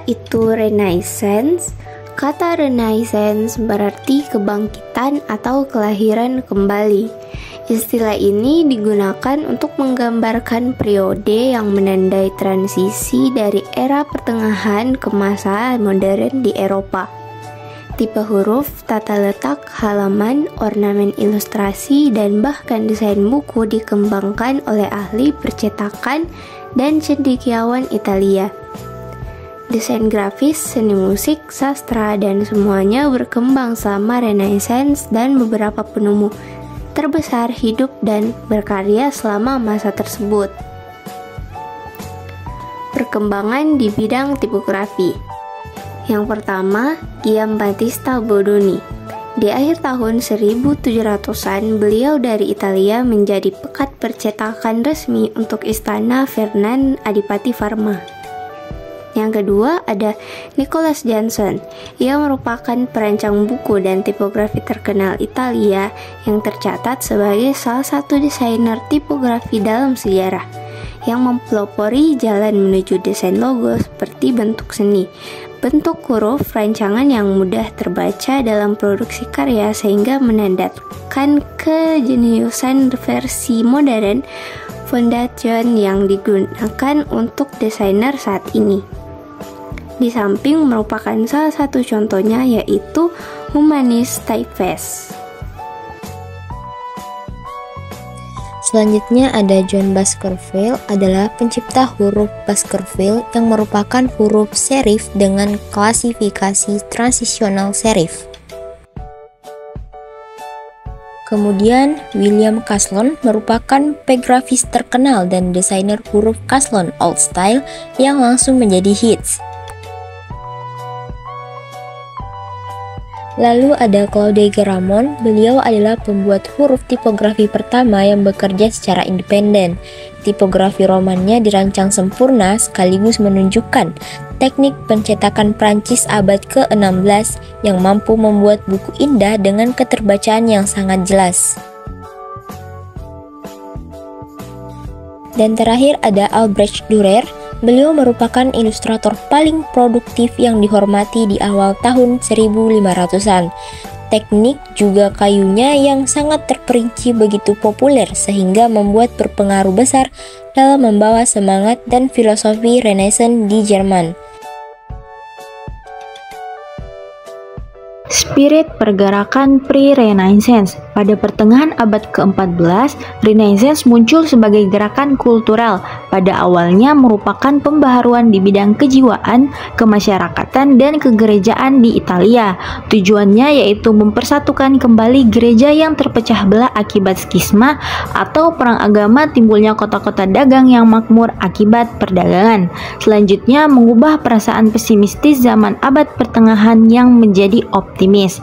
yaitu Renaissance. Kata Renaissance berarti kebangkitan atau kelahiran kembali. Istilah ini digunakan untuk menggambarkan periode yang menandai transisi dari era pertengahan ke masa modern di Eropa. Tipe huruf, tata letak, halaman, ornamen ilustrasi, dan bahkan desain buku dikembangkan oleh ahli percetakan dan cendekiawan Italia. Desain grafis, seni musik, sastra, dan semuanya berkembang selama Renaissance dan beberapa penemu terbesar hidup dan berkarya selama masa tersebut. Perkembangan di bidang tipografi. Yang pertama, Giambattista Bodoni. Di akhir tahun 1700-an, beliau dari Italia menjadi pekat percetakan resmi untuk istana Ferdinand Adipati Parma. Yang kedua ada Nicholas Janson. Ia merupakan perancang buku dan tipografi terkenal Italia yang tercatat sebagai salah satu desainer tipografi dalam sejarah yang mempelopori jalan menuju desain logo seperti bentuk seni, bentuk huruf, rancangan yang mudah terbaca dalam produksi karya sehingga menandakan kejeniusan versi modern Fondation yang digunakan untuk desainer saat ini. Di samping merupakan salah satu contohnya yaitu Humanist Typeface. Selanjutnya ada John Baskerville, adalah pencipta huruf Baskerville yang merupakan huruf serif dengan klasifikasi transitional serif. Kemudian William Caslon merupakan pegrafis terkenal dan desainer huruf Caslon Old Style yang langsung menjadi hits. Lalu ada Claude Garamond, beliau adalah pembuat huruf tipografi pertama yang bekerja secara independen. Tipografi romannya dirancang sempurna sekaligus menunjukkan teknik pencetakan Prancis abad ke-16 yang mampu membuat buku indah dengan keterbacaan yang sangat jelas. Dan terakhir ada Albrecht Dürer. Beliau merupakan ilustrator paling produktif yang dihormati di awal tahun 1500-an. Teknik juga kayunya yang sangat terperinci begitu populer sehingga membuat berpengaruh besar dalam membawa semangat dan filosofi Renaissance di Jerman. Spirit pergerakan pre-Renaissance. Pada pertengahan abad ke-14, Renaissance muncul sebagai gerakan kultural. Pada awalnya merupakan pembaharuan di bidang kejiwaan, kemasyarakatan, dan kegerejaan di Italia. Tujuannya yaitu mempersatukan kembali gereja yang terpecah belah akibat skisma atau perang agama, timbulnya kota-kota dagang yang makmur akibat perdagangan. Selanjutnya mengubah perasaan pesimistis zaman abad pertengahan yang menjadi optimis.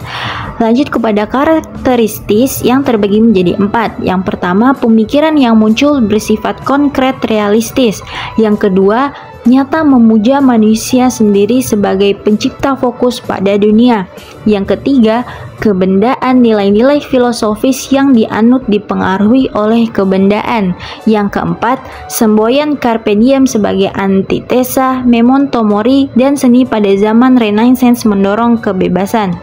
Lanjut kepada karakteristis yang terbagi menjadi 4. Yang pertama, pemikiran yang muncul bersifat konkret realistis. Yang kedua, nyata memuja manusia sendiri sebagai pencipta fokus pada dunia. Yang ketiga, kebendaan, nilai-nilai filosofis yang dianut dipengaruhi oleh kebendaan. Yang keempat, semboyan carpe diem sebagai antitesa memento mori, dan seni pada zaman Renaissance mendorong kebebasan.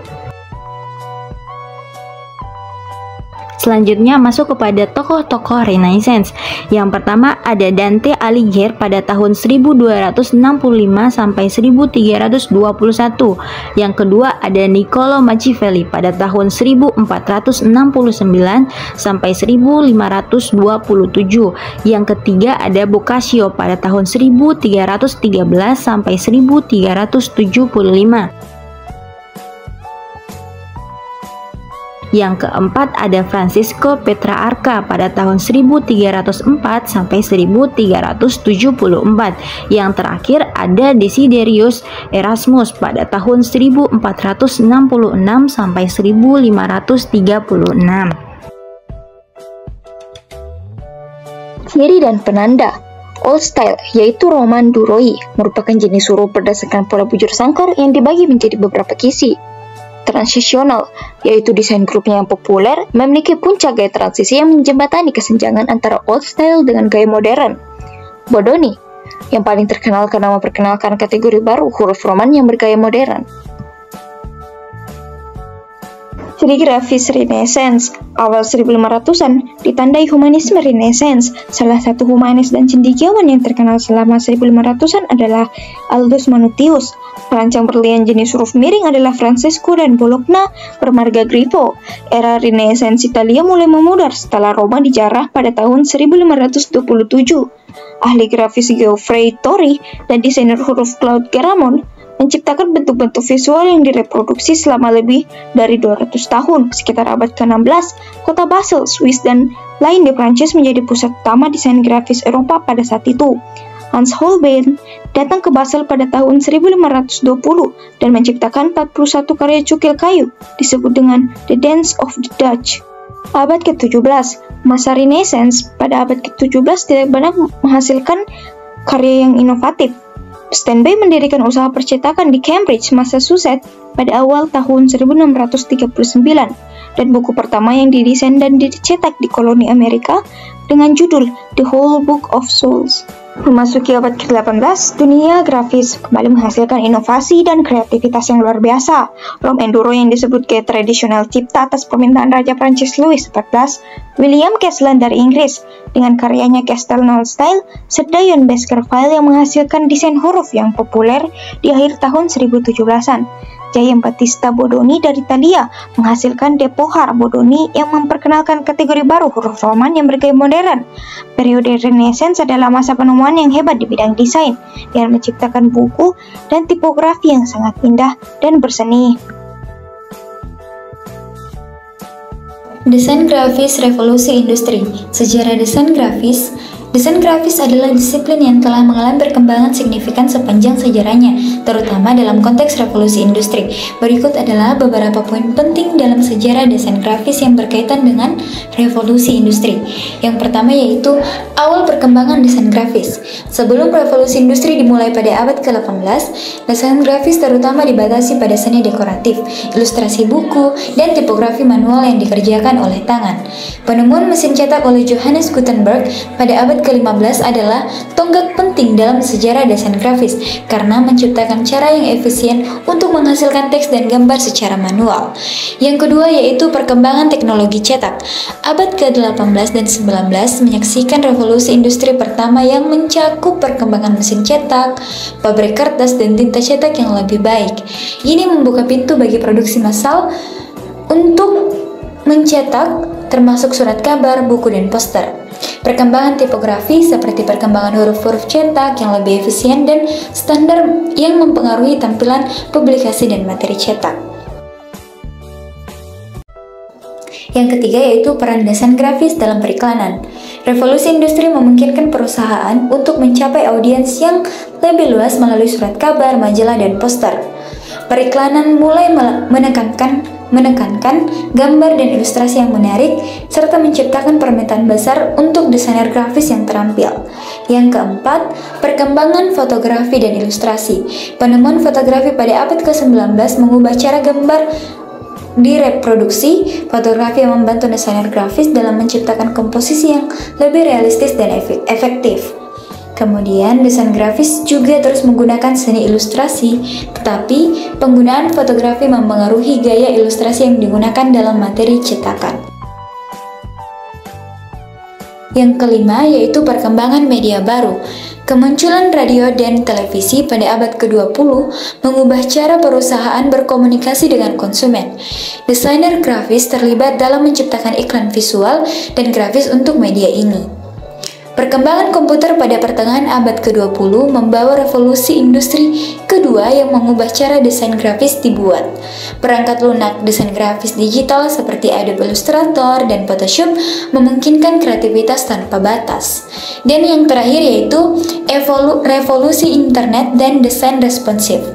Selanjutnya masuk kepada tokoh-tokoh Renaissance. Yang pertama ada Dante Alighieri pada tahun 1265 sampai 1321. Yang kedua ada Niccolo Machiavelli pada tahun 1469 sampai 1527. Yang ketiga ada Boccaccio pada tahun 1313 sampai 1375. Yang keempat ada Francisco Petrarca pada tahun 1304 sampai 1374. Yang terakhir ada Desiderius Erasmus pada tahun 1466 sampai 1536. Ciri dan penanda. Old Style, yaitu Roman Duroy, merupakan jenis huruf berdasarkan pola bujur sangkar yang dibagi menjadi beberapa kisi. Transisional, yaitu desain grupnya yang populer, memiliki puncak gaya transisi yang menjembatani kesenjangan antara Old Style dengan gaya modern. Bodoni, yang paling terkenal karena memperkenalkan kategori baru huruf Roman yang bergaya modern. Ciri grafis Renaissance awal 1500-an ditandai humanisme Renaissance. Salah satu humanis dan cendekiawan yang terkenal selama 1500-an adalah Aldus Manutius. Perancang berlian jenis huruf miring adalah Francesco dan Bologna bermarga Grifo. Era Renaissance Italia mulai memudar setelah Roma dijarah pada tahun 1527. Ahli grafis Geoffrey Tori dan desainer huruf Claude Garamond menciptakan bentuk-bentuk visual yang direproduksi selama lebih dari 200 tahun. Sekitar abad ke-16, kota Basel, Swiss, dan lain di Prancis menjadi pusat utama desain grafis Eropa pada saat itu. Hans Holbein datang ke Basel pada tahun 1520 dan menciptakan 41 karya cukil kayu, disebut dengan The Dance of the Dutch. Abad ke-17, masa Renaissance pada abad ke-17 tidak banyak menghasilkan karya yang inovatif. Steinbeck mendirikan usaha percetakan di Cambridge, Massachusetts pada awal tahun 1639, dan buku pertama yang didesain dan dicetak di koloni Amerika dengan judul The Whole Book of Souls. Memasuki abad ke-18, dunia grafis kembali menghasilkan inovasi dan kreativitas yang luar biasa. Rom Enduro yang disebut gaya tradisional cipta atas permintaan Raja Prancis Louis XIV, William Castellan dari Inggris, dengan karyanya Castellan Style, serta Jon Baskerville yang menghasilkan desain huruf yang populer di akhir tahun 1700-an. Giambattista Bodoni dari Italia menghasilkan Depohar Bodoni yang memperkenalkan kategori baru huruf Roman yang bergaya modern. Periode Renaissance adalah masa penemuan yang hebat di bidang desain, dengan menciptakan buku dan tipografi yang sangat indah dan berseni. Desain grafis revolusi industri. Sejarah desain grafis. Desain grafis adalah disiplin yang telah mengalami perkembangan signifikan sepanjang sejarahnya, terutama dalam konteks revolusi industri. Berikut adalah beberapa poin penting dalam sejarah desain grafis yang berkaitan dengan revolusi industri. Yang pertama yaitu awal perkembangan desain grafis. Sebelum revolusi industri dimulai pada abad ke-18, desain grafis terutama dibatasi pada seni dekoratif, ilustrasi buku, dan tipografi manual yang dikerjakan oleh tangan. Penemuan mesin cetak oleh Johannes Gutenberg pada abad ke-15 adalah tonggak penting dalam sejarah desain grafis karena menciptakan cara yang efisien untuk menghasilkan teks dan gambar secara manual. Yang kedua yaitu perkembangan teknologi cetak. Abad ke-18 dan 19 menyaksikan revolusi industri pertama yang mencakup perkembangan mesin cetak, pabrik kertas, dan tinta cetak yang lebih baik. Ini membuka pintu bagi produksi massal untuk mencetak termasuk surat kabar, buku, dan poster. Perkembangan tipografi seperti perkembangan huruf-huruf cetak yang lebih efisien dan standar yang mempengaruhi tampilan publikasi dan materi cetak. Yang ketiga yaitu peran desain grafis dalam periklanan. Revolusi industri memungkinkan perusahaan untuk mencapai audiens yang lebih luas melalui surat kabar, majalah, dan poster. Periklanan mulai menekankan gambar dan ilustrasi yang menarik, serta menciptakan permintaan besar untuk desainer grafis yang terampil. Yang keempat, perkembangan fotografi dan ilustrasi. Penemuan fotografi pada abad ke-19 mengubah cara gambar direproduksi. Fotografi yang membantu desainer grafis dalam menciptakan komposisi yang lebih realistis dan efektif. Kemudian, desain grafis juga terus menggunakan seni ilustrasi, tetapi penggunaan fotografi mempengaruhi gaya ilustrasi yang digunakan dalam materi cetakan. Yang kelima yaitu perkembangan media baru. Kemunculan radio dan televisi pada abad ke-20 mengubah cara perusahaan berkomunikasi dengan konsumen. Desainer grafis terlibat dalam menciptakan iklan visual dan grafis untuk media ini. Perkembangan komputer pada pertengahan abad ke-20 membawa revolusi industri kedua yang mengubah cara desain grafis dibuat. Perangkat lunak desain grafis digital seperti Adobe Illustrator dan Photoshop memungkinkan kreativitas tanpa batas. Dan yang terakhir yaitu revolusi internet dan desain responsif.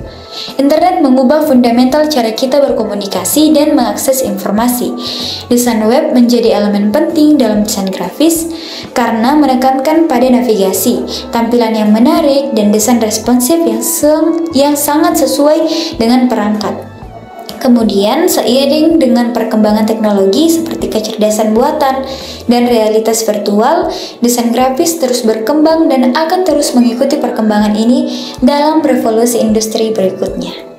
Internet mengubah fundamental cara kita berkomunikasi dan mengakses informasi. Desain web menjadi elemen penting dalam desain grafis karena menekankan pada navigasi, tampilan yang menarik, dan desain responsif yang sangat sesuai dengan perangkat. Kemudian, seiring dengan perkembangan teknologi seperti kecerdasan buatan dan realitas virtual, desain grafis terus berkembang dan akan terus mengikuti perkembangan ini dalam revolusi industri berikutnya.